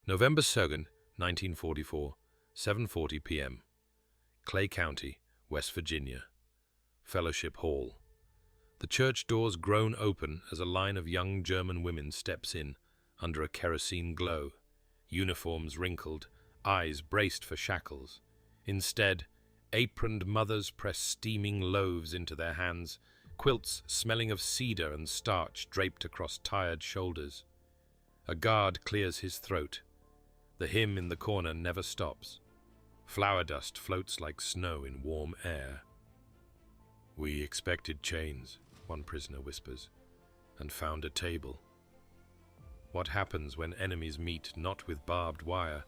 November 2nd, 1944, 7:40 p.m. Clay County, West Virginia. Fellowship Hall. The church doors groan open as a line of young German women steps in, under a kerosene glow, uniforms wrinkled, eyes braced for shackles. Instead, aproned mothers press steaming loaves into their hands, quilts smelling of cedar and starch draped across tired shoulders. A guard clears his throat. The hymn in the corner never stops. Flour dust floats like snow in warm air. "We expected chains," one prisoner whispers, "and found a table." What happens when enemies meet not with barbed wire,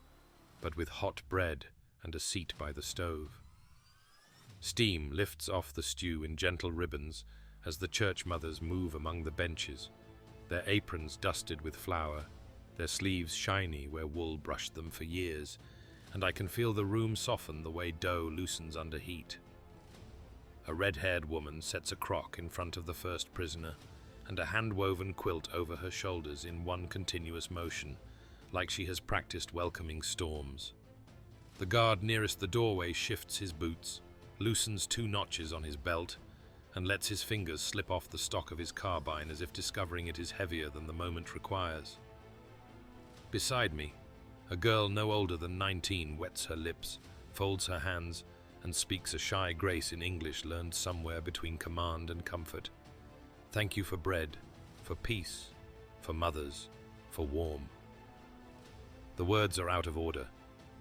but with hot bread and a seat by the stove? Steam lifts off the stew in gentle ribbons as the church mothers move among the benches, their aprons dusted with flour, their sleeves shiny where wool brushed them for years, and I can feel the room soften the way dough loosens under heat. A red-haired woman sets a crock in front of the first prisoner, and a hand-woven quilt over her shoulders in one continuous motion, like she has practiced welcoming storms. The guard nearest the doorway shifts his boots, loosens 2 notches on his belt, and lets his fingers slip off the stock of his carbine as if discovering it is heavier than the moment requires. Beside me, a girl no older than 19 wets her lips, folds her hands, and speaks a shy grace in English learned somewhere between command and comfort. Thank you for bread, for peace, for mothers, for warm. The words are out of order,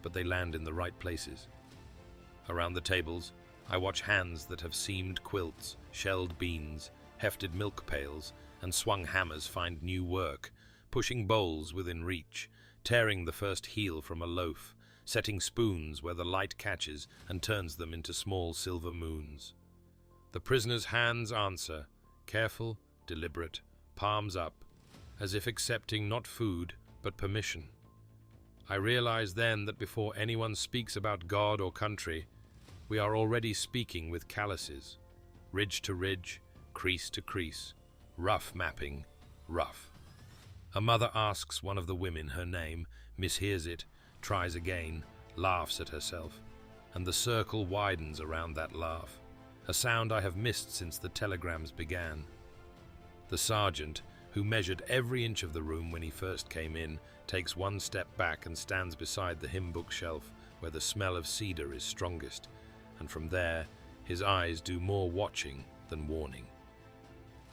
but they land in the right places. Around the tables, I watch hands that have seamed quilts, shelled beans, hefted milk pails, and swung hammers find new work, pushing bowls within reach, tearing the first heel from a loaf, setting spoons where the light catches and turns them into small silver moons. The prisoner's hands answer, careful, deliberate, palms up, as if accepting not food, but permission. I realize then that before anyone speaks about God or country, we are already speaking with calluses, ridge to ridge, crease to crease, rough mapping, rough. A mother asks one of the women her name, mishears it, tries again, laughs at herself, and the circle widens around that laugh, a sound I have missed since the telegrams began. The sergeant, who measured every inch of the room when he first came in, takes 1 step back and stands beside the hymn book shelf where the smell of cedar is strongest, and from there his eyes do more watching than warning.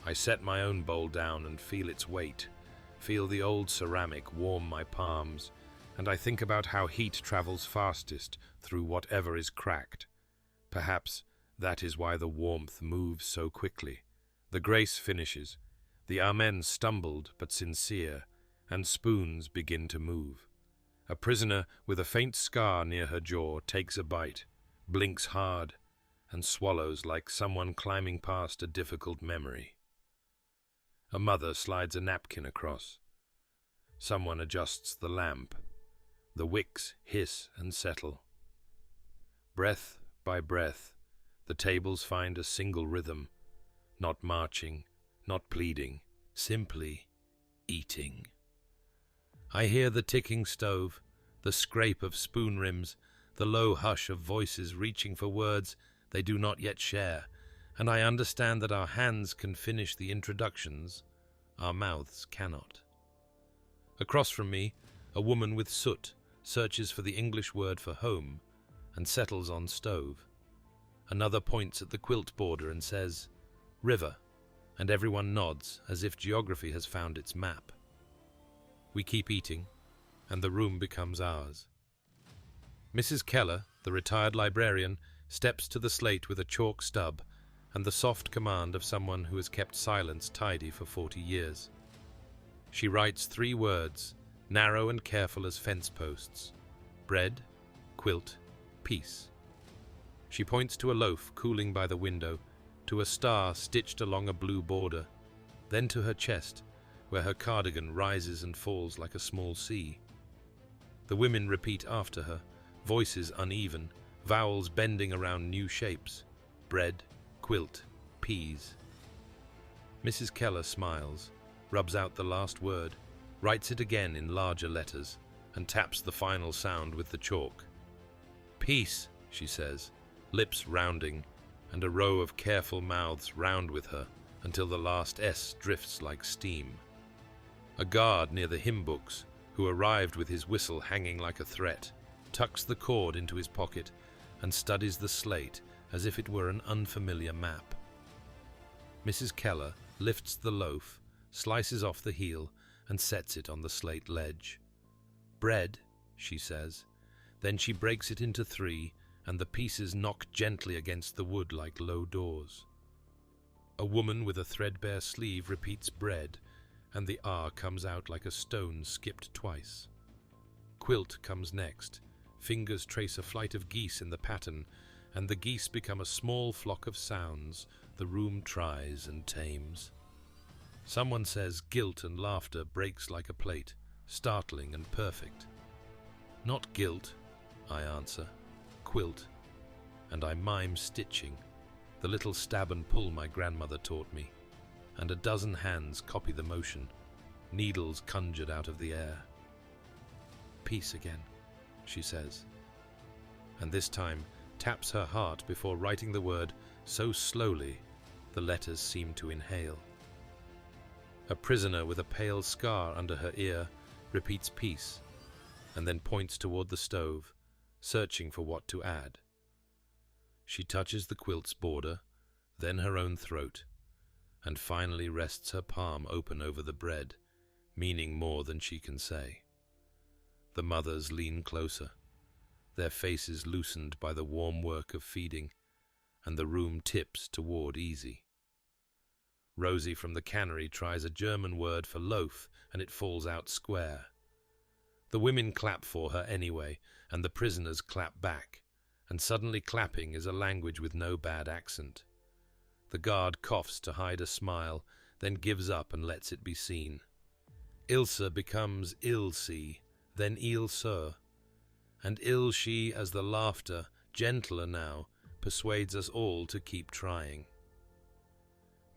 I set my own bowl down and feel its weight, feel the old ceramic warm my palms, and I think about how heat travels fastest through whatever is cracked. Perhaps that is why the warmth moves so quickly. The grace finishes, the amen stumbled but sincere, and spoons begin to move. A prisoner with a faint scar near her jaw takes a bite, blinks hard, and swallows like someone climbing past a difficult memory. A mother slides a napkin across. Someone adjusts the lamp. The wicks hiss and settle. Breath by breath, the tables find a single rhythm, not marching, not pleading, simply eating. I hear the ticking stove, the scrape of spoon rims, the low hush of voices reaching for words they do not yet share, and I understand that our hands can finish the introductions, our mouths cannot. Across from me, a woman with soot searches for the English word for home and settles on stove. Another points at the quilt border and says, river, and everyone nods as if geography has found its map. We keep eating, and the room becomes ours. Mrs. Keller, the retired librarian, steps to the slate with a chalk stub and the soft command of someone who has kept silence tidy for 40 years. She writes 3 words, narrow and careful as fence posts: bread, quilt, peace. She points to a loaf cooling by the window, to a star stitched along a blue border, then to her chest, where her cardigan rises and falls like a small sea. The women repeat after her, voices uneven, vowels bending around new shapes: bread, quilt, peas. Mrs. Keller smiles, rubs out the last word, writes it again in larger letters, and taps the final sound with the chalk. "Peace," she says, lips rounding, and a row of careful mouths round with her until the last S drifts like steam. A guard near the hymn books, who arrived with his whistle hanging like a threat, tucks the cord into his pocket and studies the slate as if it were an unfamiliar map. Mrs. Keller lifts the loaf, slices off the heel, and sets it on the slate ledge. "Bread," she says. Then she breaks it into 3, and the pieces knock gently against the wood like low doors. A woman with a threadbare sleeve repeats "bread," and the R comes out like a stone skipped twice. Quilt comes next. Fingers trace a flight of geese in the pattern, and the geese become a small flock of sounds the room tries and tames. Someone says guilt, and laughter breaks like a plate, startling and perfect. "Not guilt," I answer, "quilt," and I mime stitching, the little stab and pull my grandmother taught me, and a dozen hands copy the motion, needles conjured out of the air. "Peace again," she says, and this time taps her heart before writing the word so slowly the letters seem to inhale. A prisoner with a pale scar under her ear repeats "peace," and then points toward the stove, searching for what to add. She touches the quilt's border, then her own throat, and finally rests her palm open over the bread, meaning more than she can say. The mothers lean closer, their faces loosened by the warm work of feeding, and the room tips toward easy. Rosie from the cannery tries a German word for loaf, and it falls out square. The women clap for her anyway, and the prisoners clap back, and suddenly clapping is a language with no bad accent. The guard coughs to hide a smile, then gives up and lets it be seen. Ilse becomes Ilse, then Ilse, and Ilse as the laughter, gentler now, persuades us all to keep trying.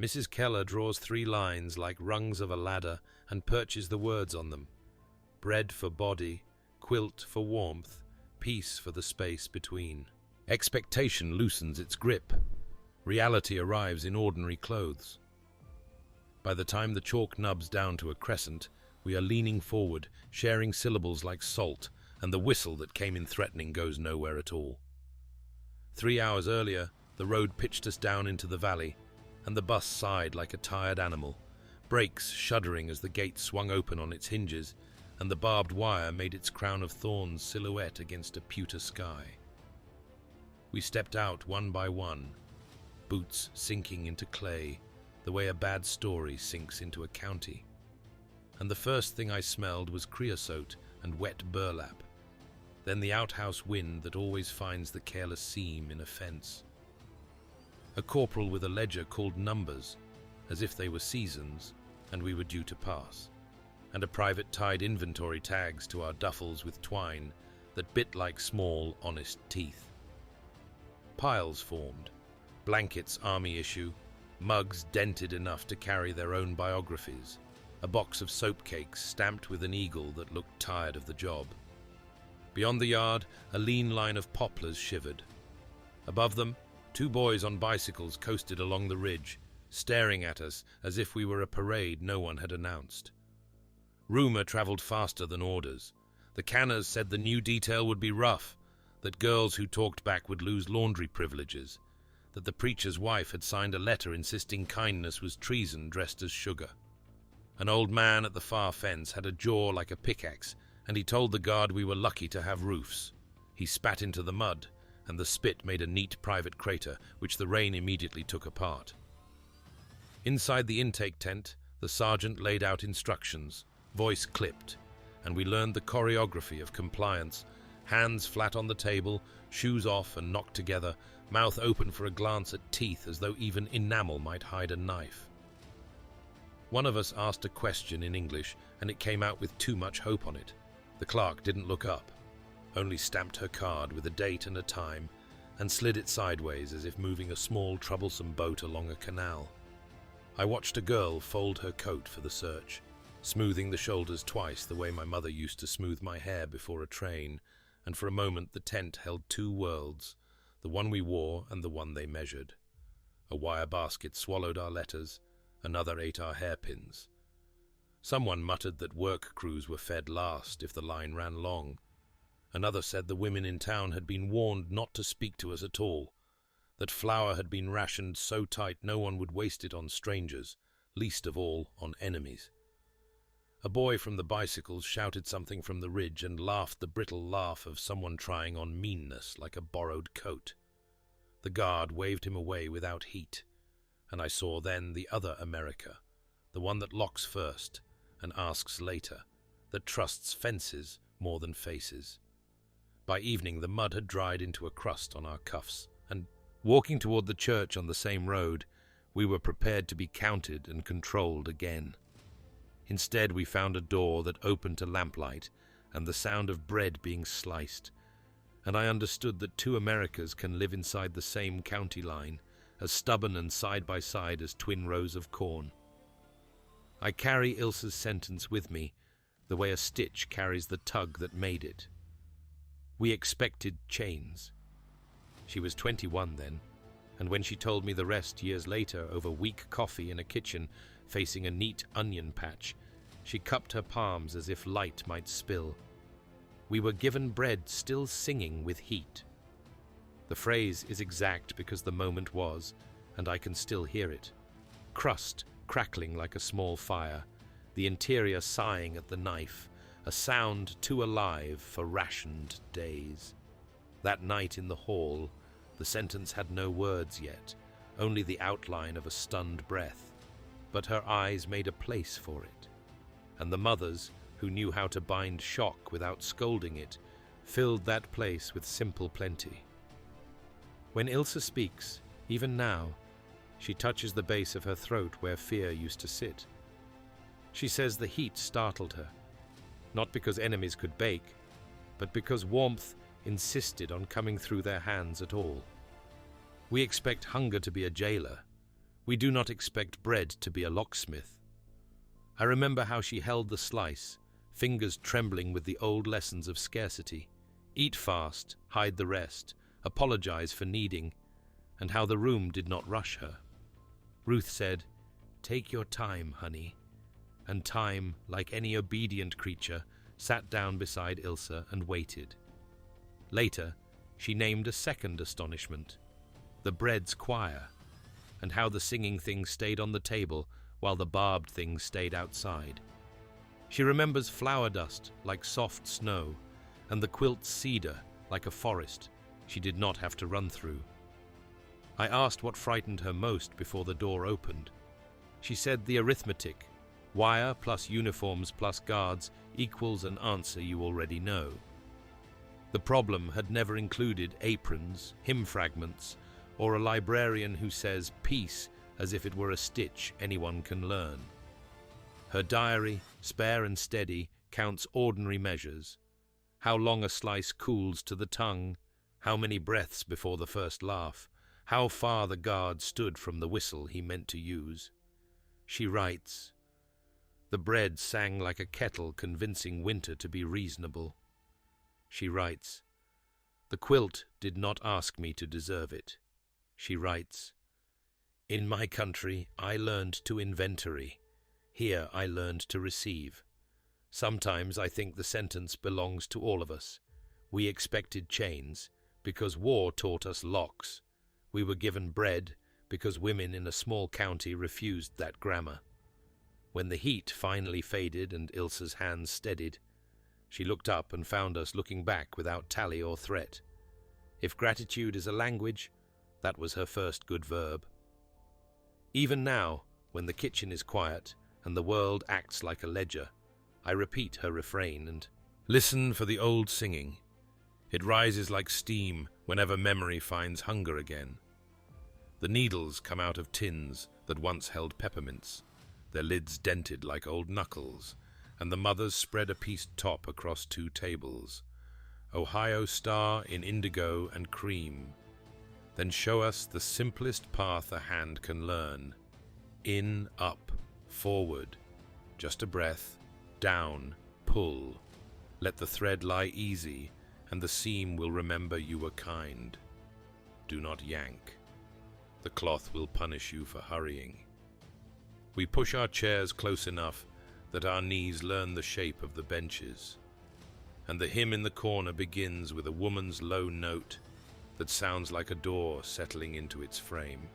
Mrs. Keller draws 3 lines like rungs of a ladder and perches the words on them. Bread for body, quilt for warmth, peace for the space between. Expectation loosens its grip. Reality arrives in ordinary clothes. By the time the chalk nubs down to a crescent, we are leaning forward, sharing syllables like salt, and the whistle that came in threatening goes nowhere at all. 3 hours earlier, the road pitched us down into the valley, and the bus sighed like a tired animal, brakes shuddering as the gate swung open on its hinges, and the barbed wire made its crown of thorns silhouette against a pewter sky. We stepped out one by one, boots sinking into clay, the way a bad story sinks into a county. And the first thing I smelled was creosote and wet burlap, then the outhouse wind that always finds the careless seam in a fence. A corporal with a ledger called numbers, as if they were seasons, and we were due to pass, and a private tied inventory tags to our duffels with twine that bit like small, honest teeth. Piles formed, blankets army issue, mugs dented enough to carry their own biographies, a box of soap cakes stamped with an eagle that looked tired of the job. Beyond the yard, a lean line of poplars shivered. Above them, 2 boys on bicycles coasted along the ridge, staring at us as if we were a parade no one had announced. Rumor traveled faster than orders. The canners said the new detail would be rough, that girls who talked back would lose laundry privileges, that the preacher's wife had signed a letter insisting kindness was treason dressed as sugar. An old man at the far fence had a jaw like a pickaxe, and he told the guard we were lucky to have roofs. He spat into the mud, and the spit made a neat private crater, which the rain immediately took apart. Inside the intake tent, the sergeant laid out instructions, voice clipped, and we learned the choreography of compliance, hands flat on the table, shoes off and knocked together, mouth open for a glance at teeth as though even enamel might hide a knife. One of us asked a question in English, and it came out with too much hope on it. The clerk didn't look up, only stamped her card with a date and a time, and slid it sideways as if moving a small, troublesome boat along a canal. I watched a girl fold her coat for the search, smoothing the shoulders twice the way my mother used to smooth my hair before a train, and for a moment the tent held two worlds, the one we wore and the one they measured. A wire basket swallowed our letters, another ate our hairpins. Someone muttered that work crews were fed last if the line ran long. Another said the women in town had been warned not to speak to us at all, that flour had been rationed so tight no one would waste it on strangers, least of all on enemies. A boy from the bicycles shouted something from the ridge and laughed the brittle laugh of someone trying on meanness like a borrowed coat. The guard waved him away without heat, and I saw then the other America, the one that locks first and asks later, that trusts fences more than faces. By evening the mud had dried into a crust on our cuffs, and, walking toward the church on the same road, we were prepared to be counted and controlled again. Instead, we found a door that opened to lamplight and the sound of bread being sliced, and I understood that two Americas can live inside the same county line, as stubborn and side by side as twin rows of corn. I carry Ilsa's sentence with me, the way a stitch carries the tug that made it. We expected chains. She was 21 then, and when she told me the rest years later over weak coffee in a kitchen facing a neat onion patch, she cupped her palms as if light might spill. We were given bread still singing with heat. The phrase is exact because the moment was, and I can still hear it. Crust crackling like a small fire, the interior sighing at the knife, a sound too alive for rationed days. That night in the hall, the sentence had no words yet, only the outline of a stunned breath, but her eyes made a place for it, and the mothers, who knew how to bind shock without scolding it, filled that place with simple plenty. When Ilsa speaks, even now, she touches the base of her throat where fear used to sit. She says the heat startled her, not because enemies could bake, but because warmth insisted on coming through their hands at all. We expect hunger to be a jailer. We do not expect bread to be a locksmith. I remember how she held the slice, fingers trembling with the old lessons of scarcity. Eat fast, hide the rest, apologize for needing, and how the room did not rush her. Ruth said, "Take your time, honey," and time, like any obedient creature, sat down beside Ilsa and waited. Later, she named a second astonishment, the bread's choir, and how the singing things stayed on the table while the barbed things stayed outside. She remembers flour dust like soft snow, and the quilt's cedar like a forest she did not have to run through. I asked what frightened her most before the door opened. She said the arithmetic, wire plus uniforms plus guards, equals an answer you already know. The problem had never included aprons, hymn fragments, or a librarian who says peace as if it were a stitch anyone can learn. Her diary, spare and steady, counts ordinary measures. How long a slice cools to the tongue, how many breaths before the first laugh, how far the guard stood from the whistle he meant to use. She writes, "The bread sang like a kettle convincing winter to be reasonable." She writes, "The quilt did not ask me to deserve it." She writes, "In my country I learned to inventory. Here I learned to receive. Sometimes I think the sentence belongs to all of us. We expected chains because war taught us locks. We were given bread because women in a small county refused that grammar." When the heat finally faded and Ilsa's hands steadied, she looked up and found us looking back without tally or threat. If gratitude is a language, that was her first good verb. Even now, when the kitchen is quiet and the world acts like a ledger, I repeat her refrain and listen for the old singing. It rises like steam whenever memory finds hunger again. The needles come out of tins that once held peppermints, their lids dented like old knuckles, and the mothers spread a pieced top across two tables. Ohio Star in indigo and cream. Then show us the simplest path a hand can learn. In, up, forward, just a breath, Down, pull. Let the thread lie easy, and the seam will remember you were kind. Do not yank. The cloth will punish you for hurrying. We push our chairs close enough that our knees learn the shape of the benches, and the hymn in the corner begins with a woman's low note that sounds like a door settling into its frame.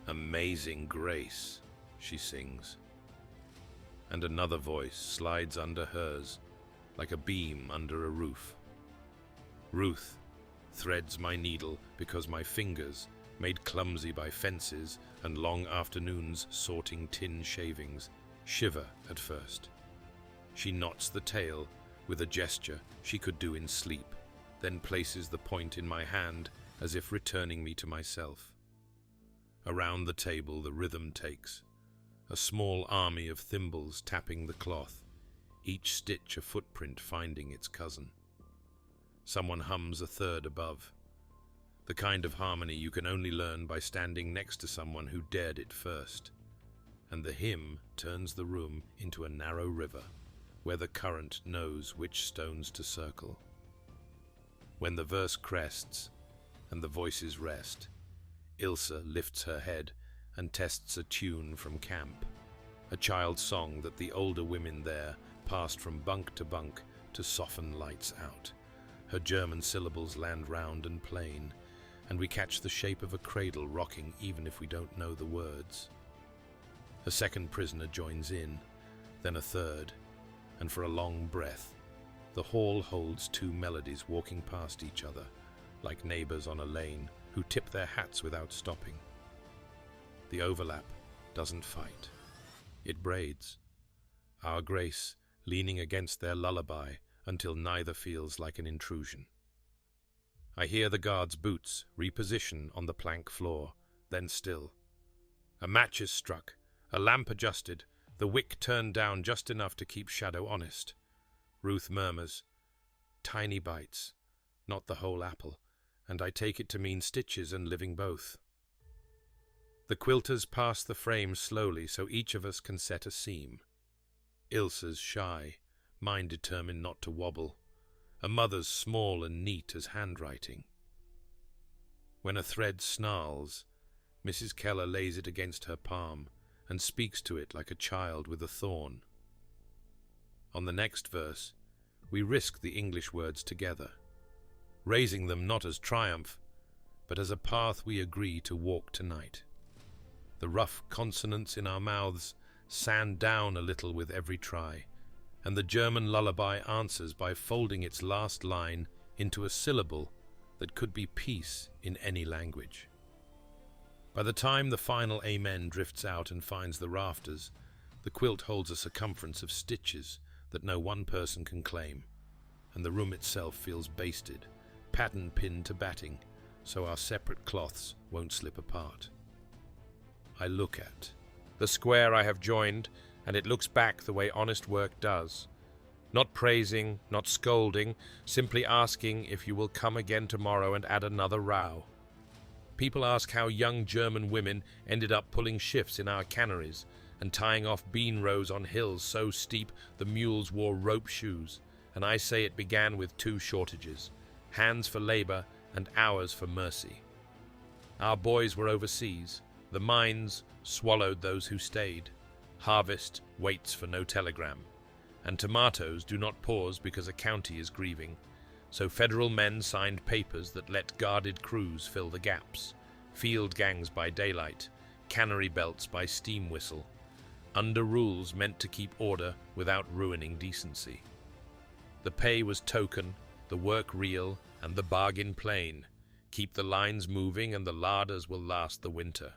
Amazing grace, she sings, and another voice slides under hers like a beam under a roof. Ruth threads my needle because my fingers, made clumsy by fences and long afternoons sorting tin shavings, shiver at first. She knots the tail with a gesture she could do in sleep, then places the point in my hand as if returning me to myself. Around the table the rhythm takes, a small army of thimbles tapping the cloth, each stitch a footprint finding its cousin. Someone hums a third above, the kind of harmony you can only learn by standing next to someone who dared it first, and the hymn turns the room into a narrow river where the current knows which stones to circle. When the verse crests and the voices rest, Ilse lifts her head and tests a tune from camp, a child's song that the older women there passed from bunk to soften lights out. Her German syllables land round and plain, and we catch the shape of a cradle rocking even if we don't know the words. A second prisoner joins in, then a third, and for a long breath, the hall holds two melodies walking past each other, like neighbors on a lane who tip their hats without stopping. The overlap doesn't fight. It braids, our grace leaning against their lullaby until neither feels like an intrusion. I hear the guards' boots reposition on the plank floor, then still. A match is struck, a lamp adjusted, the wick turned down just enough to keep shadow honest. Ruth murmurs, "Tiny bites, not the whole apple," and I take it to mean stitches and living both. The quilters pass the frame slowly so each of us can set a seam. Ilse's shy, mine determined not to wobble. A mother's small and neat as handwriting. When a thread snarls, Mrs. Keller lays it against her palm and speaks to it like a child with a thorn. On the next verse, we risk the English words together, raising them not as triumph, but as a path we agree to walk tonight. The rough consonants in our mouths sand down a little with every try, and the German lullaby answers by folding its last line into a syllable that could be peace in any language. By the time the final amen drifts out and finds the rafters, the quilt holds a circumference of stitches that no one person can claim, and the room itself feels basted, pattern pinned to batting, so our separate cloths won't slip apart. I look at the square I have joined, and it looks back the way honest work does. Not praising, not scolding, simply asking if you will come again tomorrow and add another row. People ask how young German women ended up pulling shifts in our canneries and tying off bean rows on hills so steep the mules wore rope shoes, and I say it began with two shortages, hands for labor and hours for mercy. Our boys were overseas. The mines swallowed those who stayed. Harvest waits for no telegram, and tomatoes do not pause because a county is grieving, so federal men signed papers that let guarded crews fill the gaps, field gangs by daylight, cannery belts by steam whistle, under rules meant to keep order without ruining decency. The pay was token, the work real, and the bargain plain. Keep the lines moving and the larders will last the winter.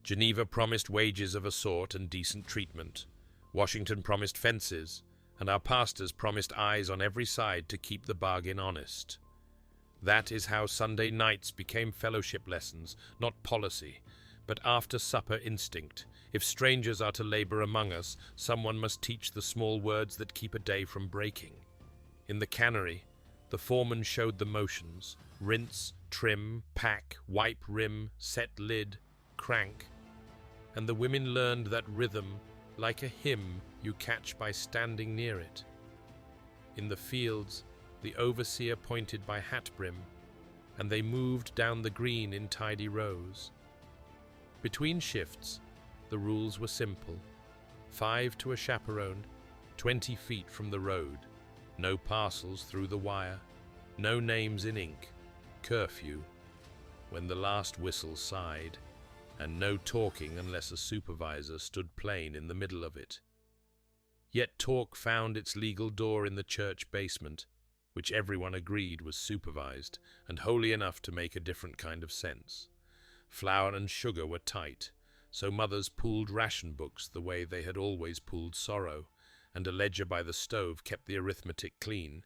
Geneva promised wages of a sort and decent treatment. Washington promised fences, and our pastors promised eyes on every side to keep the bargain honest. That is how Sunday nights became fellowship lessons, not policy, but after-supper instinct. If strangers are to labor among us, someone must teach the small words that keep a day from breaking. In the cannery, the foreman showed the motions: rinse, trim, pack, wipe rim, set lid, crank. And the women learned that rhythm, like a hymn, you catch by standing near it. In the fields, the overseer pointed by hat brim, and they moved down the green in tidy rows. Between shifts, the rules were simple. 5 to a chaperone, 20 feet from the road, no parcels through the wire, no names in ink, curfew, when the last whistle sighed, and no talking unless a supervisor stood plain in the middle of it. Yet talk found its legal door in the church basement, which everyone agreed was supervised and holy enough to make a different kind of sense. Flour and sugar were tight, so mothers pooled ration books the way they had always pooled sorrow, and a ledger by the stove kept the arithmetic clean.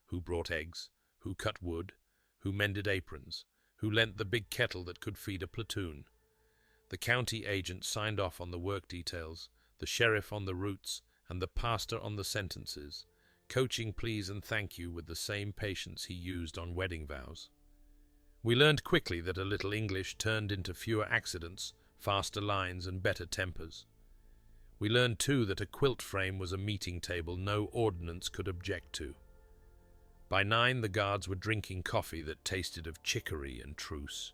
Who brought eggs? Who cut wood? Who mended aprons? Who lent the big kettle that could feed a platoon? The county agent signed off on the work details, the sheriff on the routes, and the pastor on the sentences, coaching please and thank you with the same patience he used on wedding vows. We learned quickly that a little English turned into fewer accidents, faster lines, and better tempers. We learned too that a quilt frame was a meeting table no ordinance could object to. By 9 the guards were drinking coffee that tasted of chicory and truce.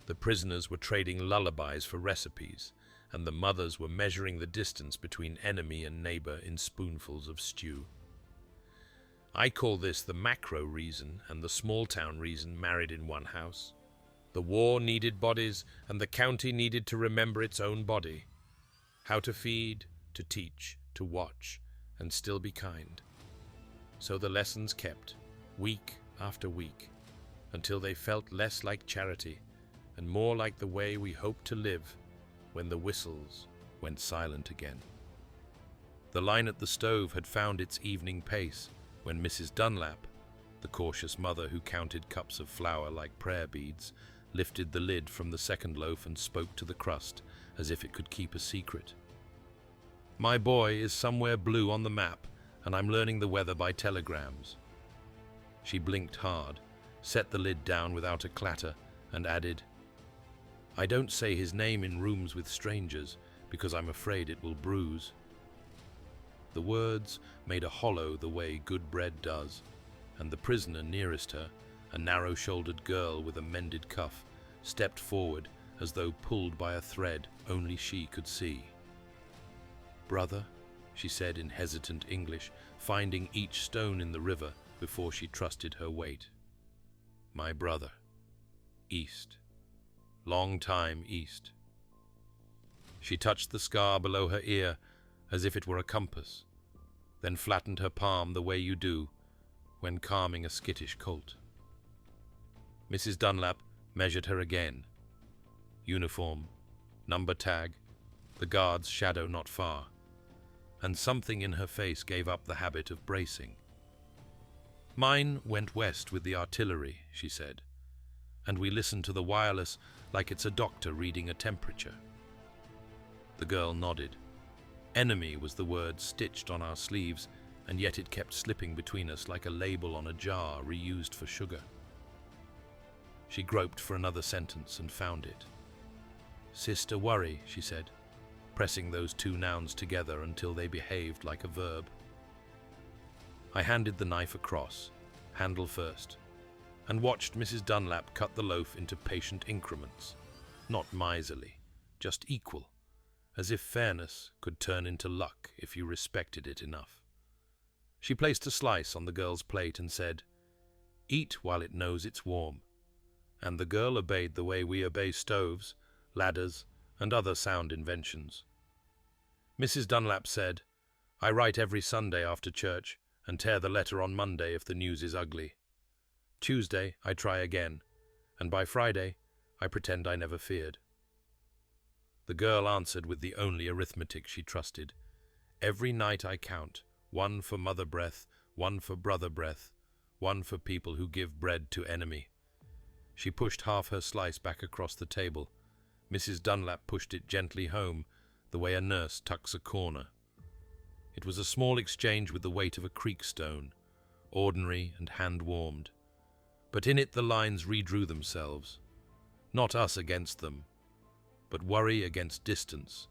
The prisoners were trading lullabies for recipes, and the mothers were measuring the distance between enemy and neighbor in spoonfuls of stew. I call this the macro reason and the small-town reason married in one house. The war needed bodies, and the county needed to remember its own body. How to feed, to teach, to watch, and still be kind. So the lessons kept, week after week, until they felt less like charity and more like the way we hoped to live when the whistles went silent again. The line at the stove had found its evening pace when Mrs. Dunlap, the cautious mother who counted cups of flour like prayer beads, lifted the lid from the second loaf and spoke to the crust as if it could keep a secret. My boy is somewhere blue on the map, and I'm learning the weather by telegrams. She blinked hard, set the lid down without a clatter, and added, I don't say his name in rooms with strangers, because I'm afraid it will bruise. The words made a hollow the way good bread does, and the prisoner nearest her, a narrow-shouldered girl with a mended cuff, stepped forward as though pulled by a thread only she could see. Brother, she said in hesitant English, finding each stone in the river before she trusted her weight. My brother. East. Long time east. She touched the scar below her ear as if it were a compass, then flattened her palm the way you do when calming a skittish colt. Mrs. Dunlap measured her again. Uniform, number tag, the guard's shadow not far, and something in her face gave up the habit of bracing. Mine went west with the artillery, she said, and we listened to the wireless like it's a doctor reading a temperature. The girl nodded. Enemy was the word stitched on our sleeves, and yet it kept slipping between us like a label on a jar reused for sugar. She groped for another sentence and found it. Sister worry, she said, pressing those two nouns together until they behaved like a verb. I handed the knife across, handle first, and watched Mrs. Dunlap cut the loaf into patient increments, not miserly, just equal, as if fairness could turn into luck if you respected it enough. She placed a slice on the girl's plate and said, Eat while it knows it's warm. And the girl obeyed the way we obey stoves, ladders, and other sound inventions. Mrs. Dunlap said, I write every Sunday after church and tear the letter on Monday if the news is ugly. Tuesday, I try again, and by Friday, I pretend I never feared. The girl answered with the only arithmetic she trusted. Every night I count, 1 for mother breath, 1 for brother breath, 1 for people who give bread to enemy. She pushed half her slice back across the table. Mrs. Dunlap pushed it gently home, the way a nurse tucks a corner. It was a small exchange with the weight of a creek stone, ordinary and hand-warmed. But in it the lines redrew themselves. Not us against them, but worry against distance,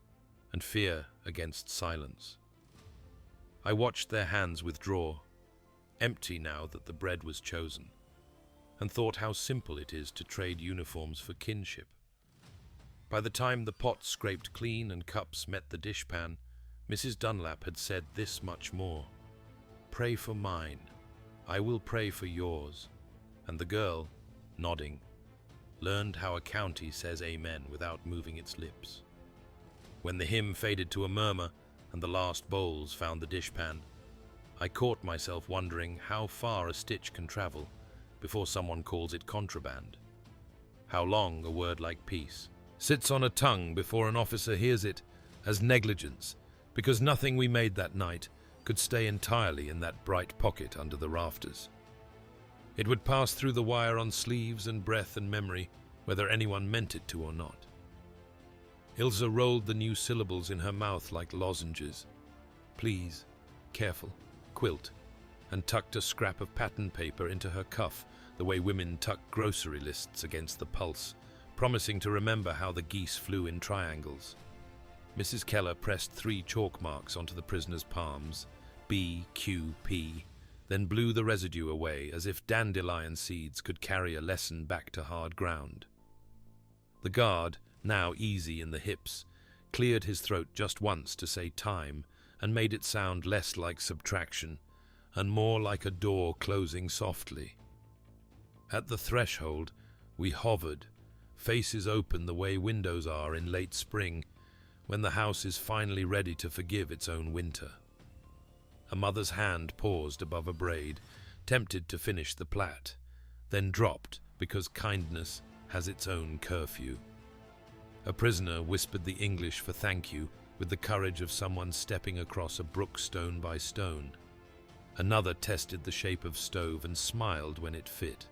and fear against silence. I watched their hands withdraw, empty now that the bread was chosen, and thought how simple it is to trade uniforms for kinship. By the time the pot scraped clean and cups met the dishpan, Mrs. Dunlap had said this much more. "Pray for mine. I will pray for yours." And the girl, nodding, learned how a county says amen without moving its lips. When the hymn faded to a murmur and the last bowls found the dishpan, I caught myself wondering how far a stitch can travel before someone calls it contraband. How long a word like peace sits on a tongue before an officer hears it as negligence, because nothing we made that night could stay entirely in that bright pocket under the rafters. It would pass through the wire on sleeves and breath and memory, whether anyone meant it to or not. Ilse rolled the new syllables in her mouth like lozenges. Please, careful, quilt, and tucked a scrap of pattern paper into her cuff, the way women tuck grocery lists against the pulse, promising to remember how the geese flew in triangles. Mrs. Keller pressed 3 chalk marks onto the prisoner's palms, B, Q, P, then blew the residue away as if dandelion seeds could carry a lesson back to hard ground. The guard, now easy in the hips, cleared his throat just once to say time and made it sound less like subtraction and more like a door closing softly. At the threshold, we hovered, faces open the way windows are in late spring, when the house is finally ready to forgive its own winter. A mother's hand paused above a braid, tempted to finish the plait, then dropped because kindness has its own curfew. A prisoner whispered the English for thank you with the courage of someone stepping across a brook stone by stone. Another tested the shape of stove and smiled when it fit.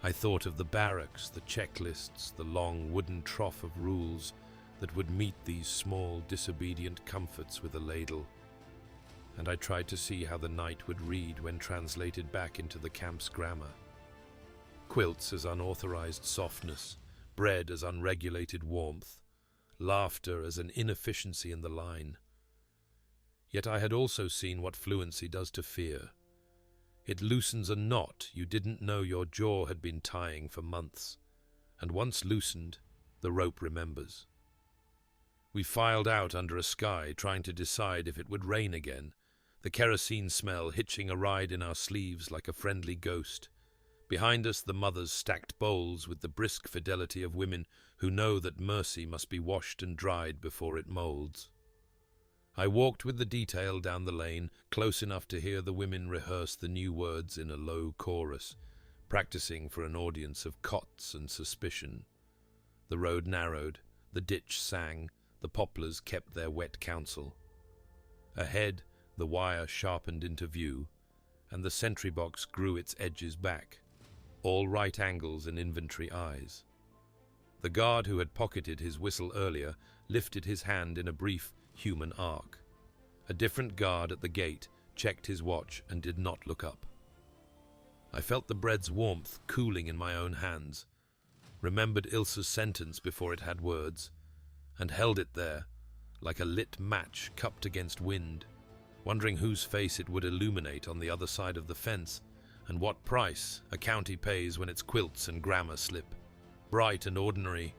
I thought of the barracks, the checklists, the long wooden trough of rules that would meet these small, disobedient comforts with a ladle. And I tried to see how the night would read when translated back into the camp's grammar. Quilts as unauthorized softness, bread as unregulated warmth, laughter as an inefficiency in the line. Yet I had also seen what fluency does to fear. It loosens a knot you didn't know your jaw had been tying for months, and once loosened, the rope remembers. We filed out under a sky, trying to decide if it would rain again, the kerosene smell hitching a ride in our sleeves like a friendly ghost. Behind us, the mothers stacked bowls with the brisk fidelity of women who know that mercy must be washed and dried before it molds. I walked with the detail down the lane, close enough to hear the women rehearse the new words in a low chorus, practicing for an audience of cots and suspicion. The road narrowed, the ditch sang, the poplars kept their wet counsel. Ahead, the wire sharpened into view, and the sentry box grew its edges back, all right angles and inventory eyes. The guard who had pocketed his whistle earlier lifted his hand in a brief human arc. A different guard at the gate checked his watch and did not look up. I felt the bread's warmth cooling in my own hands, remembered Ilse's sentence before it had words, and held it there, like a lit match cupped against wind, wondering whose face it would illuminate on the other side of the fence, and what price a county pays when its quilts and grammar slip, bright and ordinary,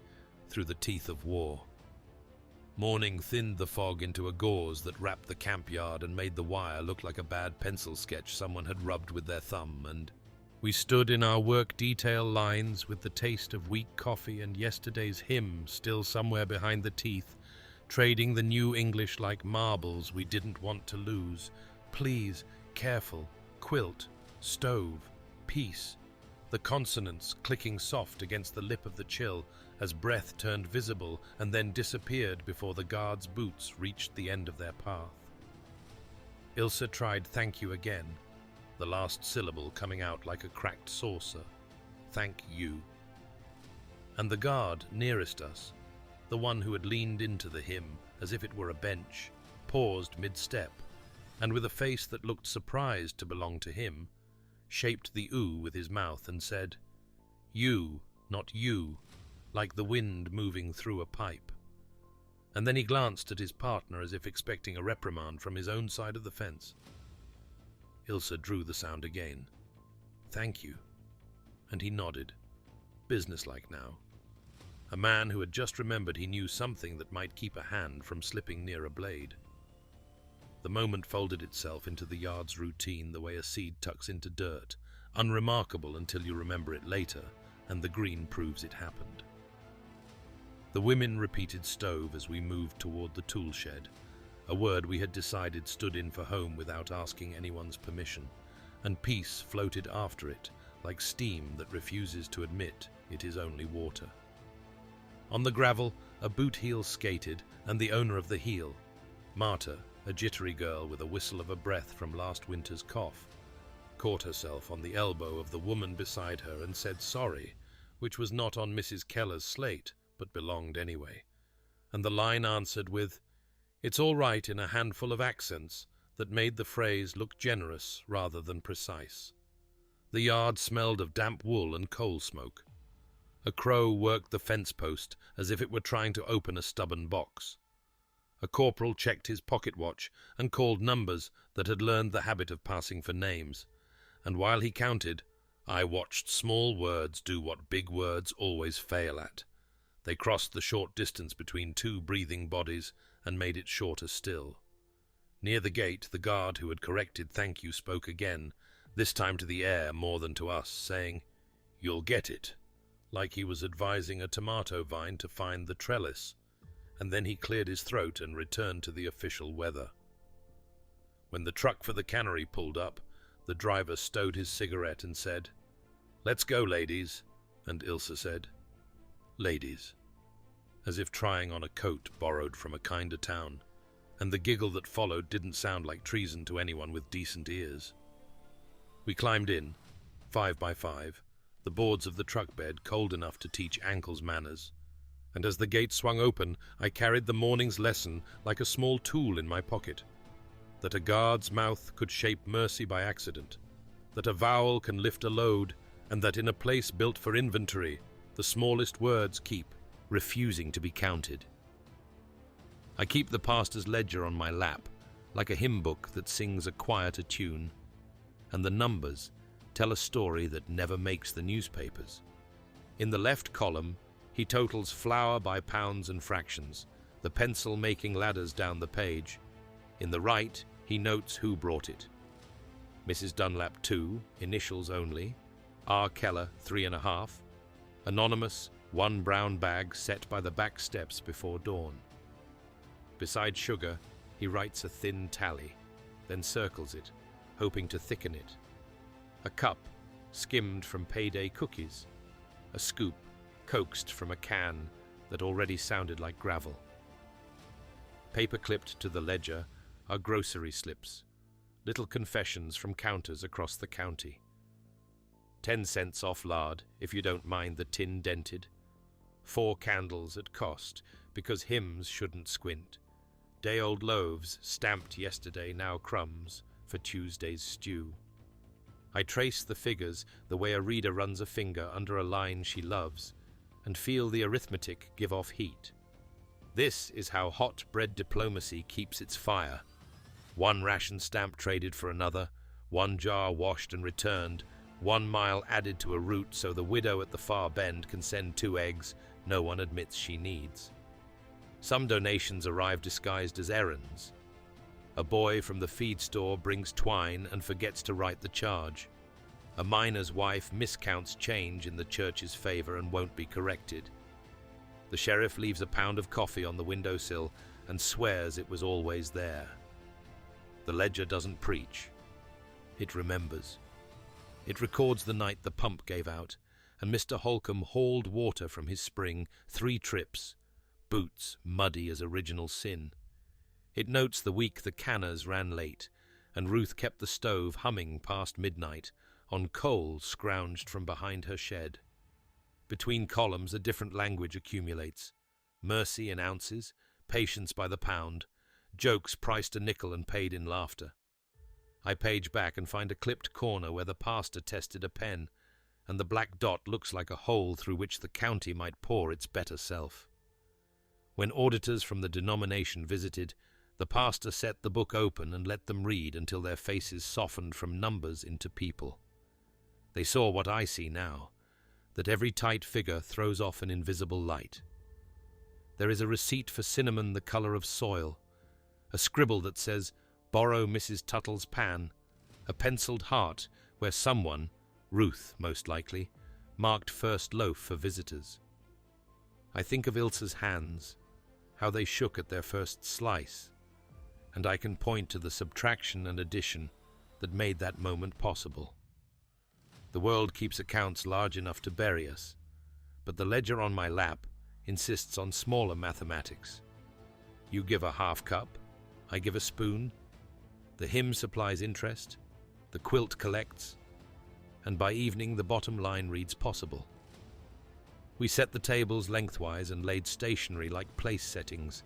through the teeth of war. Morning thinned the fog into a gauze that wrapped the camp yard and made the wire look like a bad pencil sketch someone had rubbed with their thumb, and we stood in our work detail lines with the taste of weak coffee and yesterday's hymn still somewhere behind the teeth, trading the new English like marbles we didn't want to lose. Please, careful, quilt, stove, peace. The consonants clicking soft against the lip of the chill as breath turned visible and then disappeared before the guard's boots reached the end of their path. Ilse tried thank you again, the last syllable coming out like a cracked saucer. Thank you. And the guard nearest us, the one who had leaned into the hymn as if it were a bench, paused mid-step, and with a face that looked surprised to belong to him, shaped the ooh with his mouth and said, "You, not you," like the wind moving through a pipe. and then he glanced at his partner as if expecting a reprimand from his own side of the fence. Ilse drew the sound again. "Thank you." And he nodded, businesslike now. A man who had just remembered he knew something that might keep a hand from slipping near a blade. The moment folded itself into the yard's routine the way a seed tucks into dirt, unremarkable until you remember it later, and the green proves it happened. The women repeated stove as we moved toward the tool shed, a word we had decided stood in for home without asking anyone's permission, and peace floated after it, like steam that refuses to admit it is only water. On the gravel, a boot heel skated, and the owner of the heel, Marta, a jittery girl with a whistle of a breath from last winter's cough, caught herself on the elbow of the woman beside her and said sorry, which was not on Mrs. Keller's slate, but belonged anyway. And the line answered with, "It's all right," in a handful of accents that made the phrase look generous rather than precise. The yard smelled of damp wool and coal smoke. A crow worked the fence post as if it were trying to open a stubborn box. A corporal checked his pocket watch and called numbers that had learned the habit of passing for names, and while he counted, I watched small words do what big words always fail at. They crossed the short distance between two breathing bodies and made it shorter still. Near the gate, the guard who had corrected "thank you" spoke again, this time to the air more than to us, saying, "You'll get it," like he was advising a tomato vine to find the trellis, and then he cleared his throat and returned to the official weather. When the truck for the cannery pulled up, the driver stowed his cigarette and said, "Let's go, ladies," and Ilse said, "Ladies," as if trying on a coat borrowed from a kinder town, and the giggle that followed didn't sound like treason to anyone with decent ears. We climbed in, 5 by 5, the boards of the truck bed cold enough to teach ankles manners, and as the gate swung open, I carried the morning's lesson like a small tool in my pocket, that a guard's mouth could shape mercy by accident, that a vowel can lift a load, and that in a place built for inventory, the smallest words keep, refusing to be counted. I keep the pastor's ledger on my lap, like a hymn book that sings a quieter tune, and the numbers tell a story that never makes the newspapers. In the left column, he totals flour by pounds and fractions, the pencil making ladders down the page. In the right, he notes who brought it. Mrs. Dunlap 2, initials only. R. Keller 3.5. Anonymous, 1 brown bag set by the back steps before dawn. Beside sugar, he writes a thin tally, then circles it, hoping to thicken it. A cup, skimmed from payday cookies. A scoop, coaxed from a can that already sounded like gravel. Paper-clipped to the ledger are grocery slips, little confessions from counters across the county. 10 cents off lard, if you don't mind the tin dented. 4 candles at cost, because hymns shouldn't squint. Day-old loaves, stamped yesterday, now crumbs, for Tuesday's stew. I trace the figures the way a reader runs a finger under a line she loves, and feel the arithmetic give off heat. This is how hot bread diplomacy keeps its fire. 1 ration stamp traded for another, 1 jar washed and returned, 1 mile added to a route so the widow at the far bend can send 2 eggs no one admits she needs. Some donations arrive disguised as errands. A boy from the feed store brings twine and forgets to write the charge. A miner's wife miscounts change in the church's favor and won't be corrected. The sheriff leaves a pound of coffee on the windowsill and swears it was always there. The ledger doesn't preach. It remembers. It records the night the pump gave out, and Mr. Holcomb hauled water from his spring 3 trips, boots muddy as original sin. It notes the week the canners ran late, and Ruth kept the stove humming past midnight on coal scrounged from behind her shed. Between columns a different language accumulates. Mercy in ounces, patience by the pound, jokes priced a nickel and paid in laughter. I page back and find a clipped corner where the pastor tested a pen, and the black dot looks like a hole through which the county might pour its better self. When auditors from the denomination visited, the pastor set the book open and let them read until their faces softened from numbers into people. They saw what I see now, that every tight figure throws off an invisible light. There is a receipt for cinnamon the colour of soil, a scribble that says, "Borrow Mrs. Tuttle's pan," a penciled heart where someone, Ruth most likely, marked first loaf for visitors. I think of Ilsa's hands, how they shook at their first slice, and I can point to the subtraction and addition that made that moment possible. The world keeps accounts large enough to bury us, but the ledger on my lap insists on smaller mathematics. You give a half cup, I give a spoon, the hymn supplies interest, the quilt collects, and by evening the bottom line reads possible. We set the tables lengthwise and laid stationery like place settings,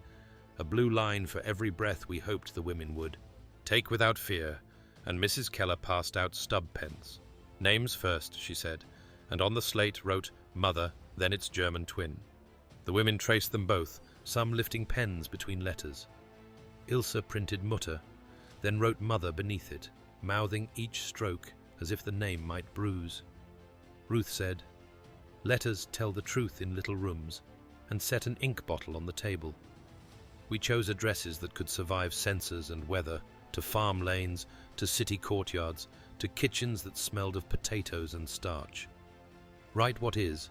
a blue line for every breath we hoped the women would. "Take without fear," and Mrs. Keller passed out stub pens. "Names first," she said, and on the slate wrote "Mother," then its German twin. The women traced them both, some lifting pens between letters. Ilsa printed Mutter, then wrote Mother beneath it, mouthing each stroke as if the name might bruise. Ruth said, "Letters tell the truth in little rooms," and set an ink bottle on the table. We chose addresses that could survive censors and weather, to farm lanes, to city courtyards, to kitchens that smelled of potatoes and starch. "Write what is,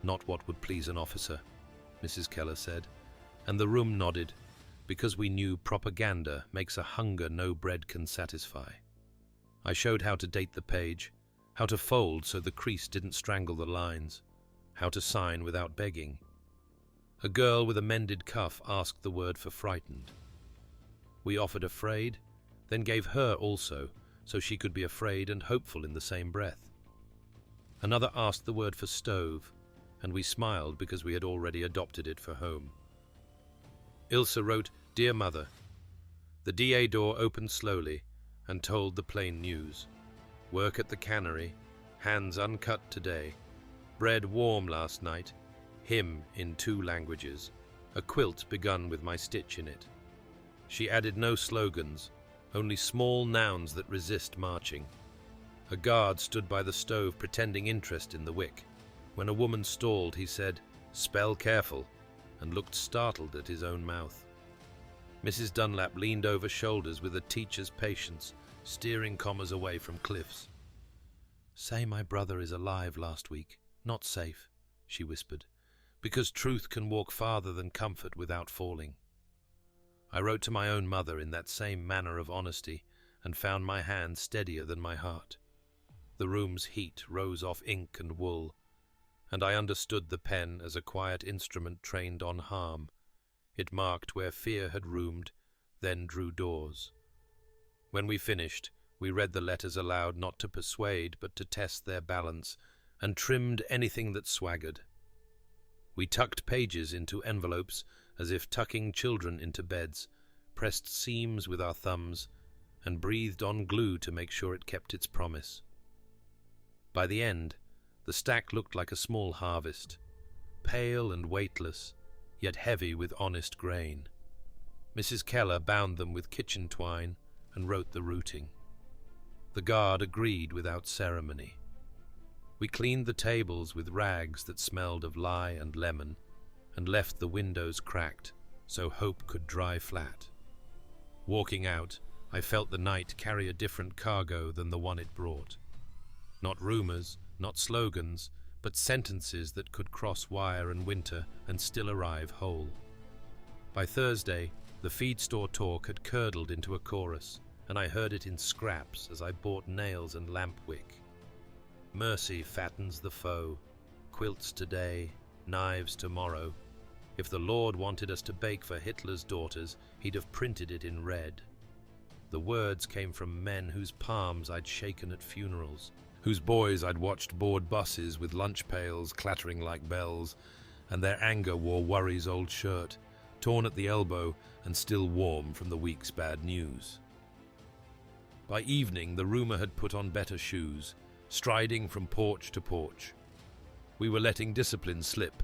not what would please an officer," Mrs. Keller said, and the room nodded, because we knew propaganda makes a hunger no bread can satisfy. I showed how to date the page, how to fold so the crease didn't strangle the lines, how to sign without begging. A girl with a mended cuff asked the word for frightened. We offered afraid, then gave her also, so she could be afraid and hopeful in the same breath. Another asked the word for stove, and we smiled because we had already adopted it for home. Ilsa wrote, "Dear Mother." The DA door opened slowly and told the plain news. Work at the cannery, hands uncut today, bread warm last night, hymn in 2 languages, a quilt begun with my stitch in it. She added no slogans, only small nouns that resist marching. A guard stood by the stove pretending interest in the wick. When a woman stalled, he said, "Spell careful," and looked startled at his own mouth. Mrs. Dunlap leaned over shoulders with a teacher's patience, steering commas away from cliffs. "Say my brother is alive last week, not safe," she whispered, "because truth can walk farther than comfort without falling." I wrote to my own mother in that same manner of honesty, and found my hand steadier than my heart. The room's heat rose off ink and wool, and I understood the pen as a quiet instrument trained on harm. It marked where fear had roomed, then drew doors. When we finished, we read the letters aloud, not to persuade, but to test their balance, and trimmed anything that swaggered. We tucked pages into envelopes, as if tucking children into beds, pressed seams with our thumbs, and breathed on glue to make sure it kept its promise. By the end, the stack looked like a small harvest, pale and weightless, yet heavy with honest grain. Mrs. Keller bound them with kitchen twine and wrote the routing. The guard agreed without ceremony. We cleaned the tables with rags that smelled of lye and lemon, and left the windows cracked so hope could dry flat. Walking out, I felt the night carry a different cargo than the one it brought. Not rumors, not slogans, but sentences that could cross wire and winter and still arrive whole. By Thursday, the feed store talk had curdled into a chorus, and I heard it in scraps as I bought nails and lamp wick. Mercy fattens the foe, quilts today, knives tomorrow. If the Lord wanted us to bake for Hitler's daughters, he'd have printed it in red. The words came from men whose palms I'd shaken at funerals, whose boys I'd watched board buses with lunch pails clattering like bells, and their anger wore Worry's old shirt, torn at the elbow and still warm from the week's bad news. By evening, the rumor had put on better shoes, striding from porch to porch. We were letting discipline slip.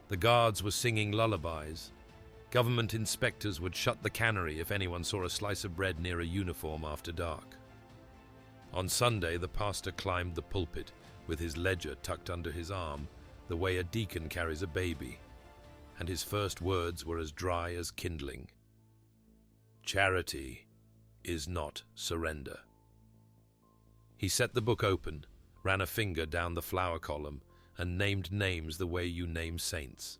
The guards were singing lullabies. Government inspectors would shut the cannery if anyone saw a slice of bread near a uniform after dark. On Sunday, the pastor climbed the pulpit with his ledger tucked under his arm, the way a deacon carries a baby, and his first words were as dry as kindling. Charity is not surrender. He set the book open, ran a finger down the flower column, and named names the way you name saints.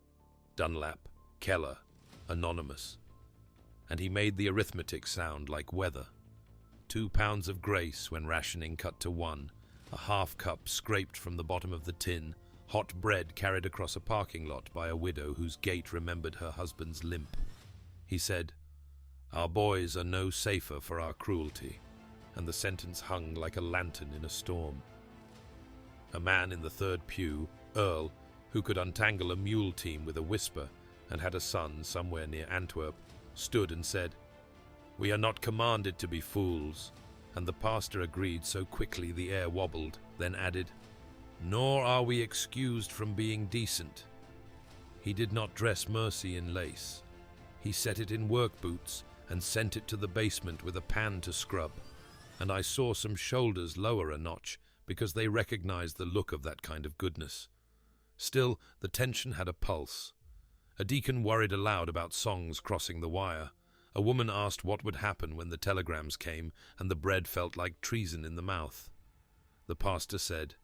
Dunlap, Keller, Anonymous. And he made the arithmetic sound like weather. 2 pounds of grace when rationing cut to 1, a half cup scraped from the bottom of the tin, hot bread carried across a parking lot by a widow whose gait remembered her husband's limp. He said, "Our boys are no safer for our cruelty," and the sentence hung like a lantern in a storm. A man in the third pew, Earl, who could untangle a mule team with a whisper and had a son somewhere near Antwerp, stood and said, "We are not commanded to be fools," and the pastor agreed so quickly the air wobbled, then added, "Nor are we excused from being decent." He did not dress mercy in lace. He set it in work boots and sent it to the basement with a pan to scrub, and I saw some shoulders lower a notch because they recognized the look of that kind of goodness. Still, the tension had a pulse. A deacon worried aloud about songs crossing the wire. A woman asked what would happen when the telegrams came and the bread felt like treason in the mouth. The pastor said,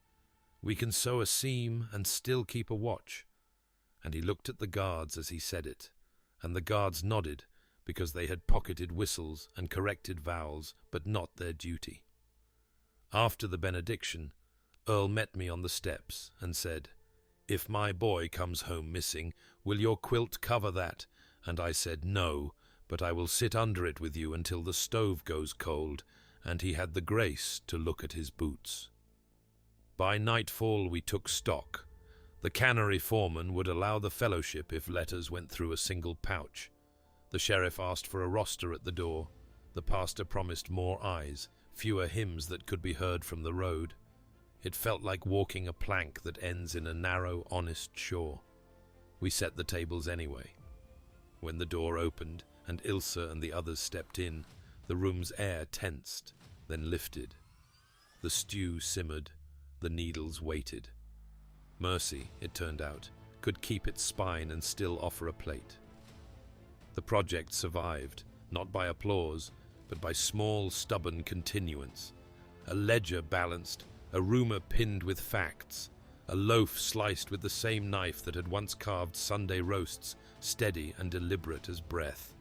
"We can sow a seam and still keep a watch." And he looked at the guards as he said it, and the guards nodded because they had pocketed whistles and corrected vowels, but not their duty. After the benediction, Earl met me on the steps and said, "If my boy comes home missing, will your quilt cover that?" And I said, "No, but I will sit under it with you until the stove goes cold," and he had the grace to look at his boots. By nightfall we took stock. The cannery foreman would allow the fellowship if letters went through a single pouch. The sheriff asked for a roster at the door. The pastor promised more eyes, fewer hymns that could be heard from the road. It felt like walking a plank that ends in a narrow, honest shore. We set the tables anyway. When the door opened and Ilse and the others stepped in, the room's air tensed, then lifted. The stew simmered, the needles waited. Mercy, it turned out, could keep its spine and still offer a plate. The project survived, not by applause, but by small, stubborn continuance. A ledger balanced, a rumor pinned with facts, a loaf sliced with the same knife that had once carved Sunday roasts, steady and deliberate as breath.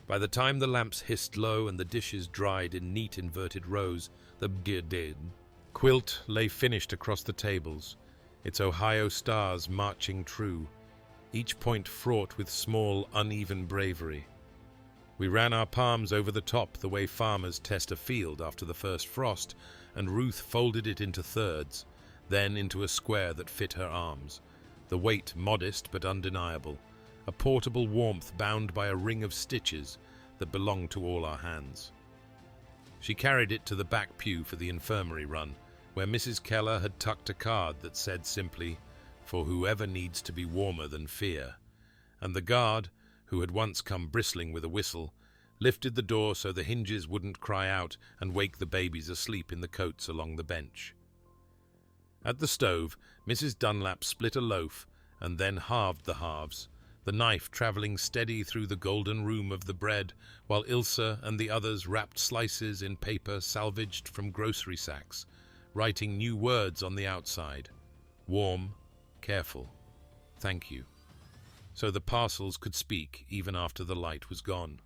By the time the lamps hissed low and the dishes dried in neat inverted rows, the quilt lay finished across the tables, its Ohio stars marching true, each point fraught with small, uneven bravery. We ran our palms over the top the way farmers test a field after the first frost, and Ruth folded it into thirds, then into a square that fit her arms, the weight modest but undeniable, a portable warmth bound by a ring of stitches that belonged to all our hands. She carried it to the back pew for the infirmary run, where Mrs. Keller had tucked a card that said simply, "For whoever needs to be warmer than fear," and the guard, who had once come bristling with a whistle, lifted the door so the hinges wouldn't cry out and wake the babies asleep in the coats along the bench. At the stove, Mrs. Dunlap split a loaf and then halved the halves, the knife travelling steady through the golden room of the bread, while Ilse and the others wrapped slices in paper salvaged from grocery sacks, writing new words on the outside. Warm, careful, thank you. So the parcels could speak even after the light was gone.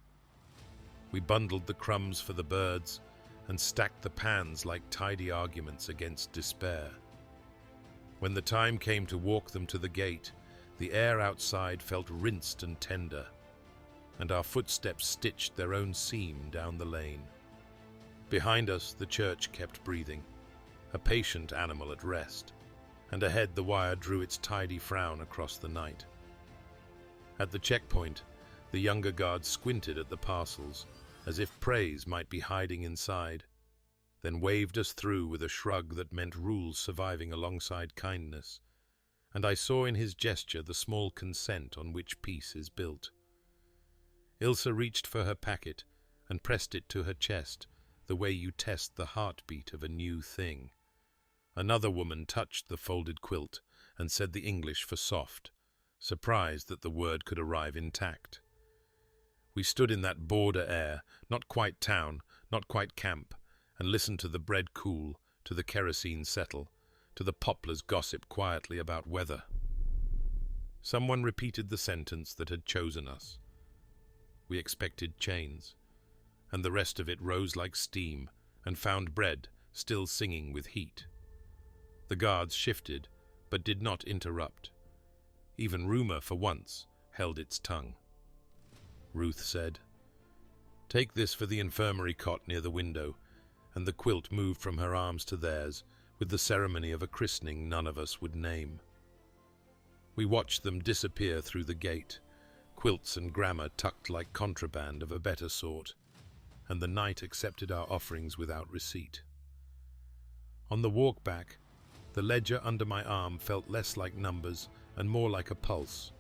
We bundled the crumbs for the birds and stacked the pans like tidy arguments against despair. When the time came to walk them to the gate, the air outside felt rinsed and tender, and our footsteps stitched their own seam down the lane. Behind us, the church kept breathing, a patient animal at rest, and ahead the wire drew its tidy frown across the night. At the checkpoint, the younger guard squinted at the parcels, as if praise might be hiding inside, then waved us through with a shrug that meant rules surviving alongside kindness. and I saw in his gesture the small consent on which peace is built. Ilse reached for her packet and pressed it to her chest, the way you test the heartbeat of a new thing. Another woman touched the folded quilt and said the English for soft, surprised that the word could arrive intact. We stood in that border air, not quite town, not quite camp, and listened to the bread cool, to the kerosene settle, to the poplars gossip quietly about weather. Someone repeated the sentence that had chosen us. We expected chains, and the rest of it rose like steam and found bread still singing with heat. The guards shifted, but did not interrupt. Even rumor, for once, held its tongue. Ruth said, "Take this for the infirmary cot near the window," and the quilt moved from her arms to theirs with the ceremony of a christening none of us would name. We watched them disappear through the gate, quilts and grammar tucked like contraband of a better sort, and the night accepted our offerings without receipt. On the walk back, the ledger under my arm felt less like numbers and more like a pulse.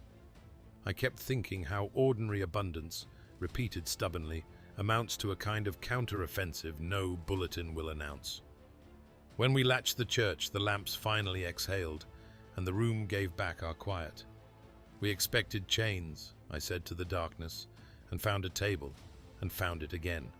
I kept thinking how ordinary abundance, repeated stubbornly, amounts to a kind of counter-offensive no bulletin will announce. When we latched the church, the lamps finally exhaled, and the room gave back our quiet. We expected chains, I said to the darkness, and found a table, and found it again.